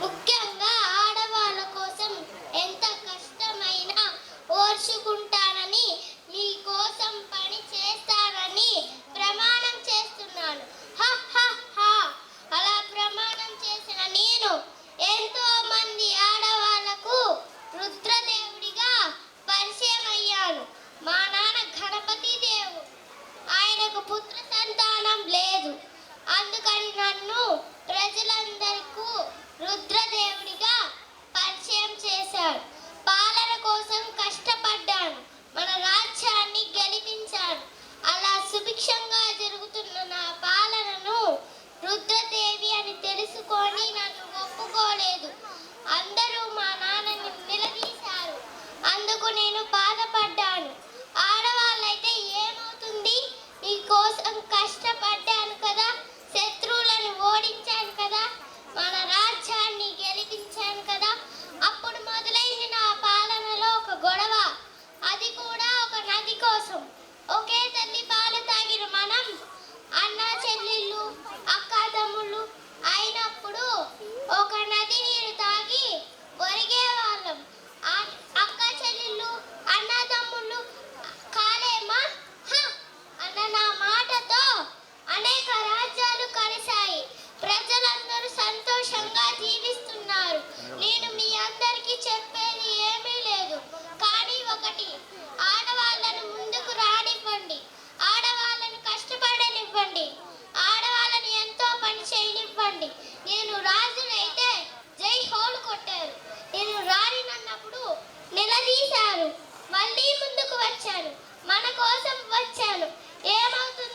ముఖ్యంగా ఆడవాళ్ళ కోసం ఎంత కష్టమైనా ఓర్చుకుంటానని, మీ కోసం పని చేస్తానని ప్రమాణం చేస్తున్నాను. హ హ హ. అలా ప్రమాణం చేసిన నేను ఎంతో మంది ఆడవాళ్లకు రుద్రదేవుడిగా పరిచయం అయ్యాను. మా నాన్న గణపతి దేవుడు, ఆయనకు పుత్ర సంతానం లేదు. అందుకని నన్ను ప్రజలందరికీ రుద్రదేవుడిగా పరిచయం చేశాడు. పాలన కోసం కష్టపడ్డాను, మన రాజ్యాన్ని గెలిపించాను. అలా సుభిక్షంగా జరుగుతున్న నా పాలనను రుద్రదేవి అని తెలుసుకొని నన్ను ఒప్పుకోలేదు. అందరూ మా నాన్నని నిలదీశారు. అందుకు నేను బాధపడ్డాను. ఆడవాళ్ళైతే ఏమవుతుంది, మీకోసం కష్టపడ్డాను కదా, శత్రువులను ఓడించాను కదా, మన రాజ్యాన్ని గెలిపించాను కదా. అప్పుడు మొదలైంది నా పాలనలో ఒక గొడవ, అది కూడా ఒక నది కోసం. ఒకే తల్లి పాలు తాగిన మనం అన్న చెల్లెళ్ళు, అక్క తమ్ముళ్ళు అయినప్పుడు ఒక నది నీరు తాగి ఒరిగే వాళ్ళం. అక్క చెల్లెళ్ళు, అన్న తమ్ముళ్ళు కాలేమా అన్న నా మాటతో అనేక రాజ్యాలు కలిశాయి. ప్రజలందరూ సంతోషంగా జీవిస్తున్నారు. నేను మీ అందరికీ చెప్పేది ఏమీ లేదు, కానీ ఒకటి, ఆడవాళ్ళను ముందుకు రానివ్వండి, ఆడవాళ్ళని కష్టపడనివ్వండి, ఆడవాళ్ళని ఎంతో పని చేయనివ్వండి. నేను రాజునైతే జై హోలు కొట్టారు, నేను రానినన్నప్పుడు నిలదీశారు. మళ్ళీ ముందుకు వచ్చాను, మన కోసం వచ్చాను. ఏమవుతుంది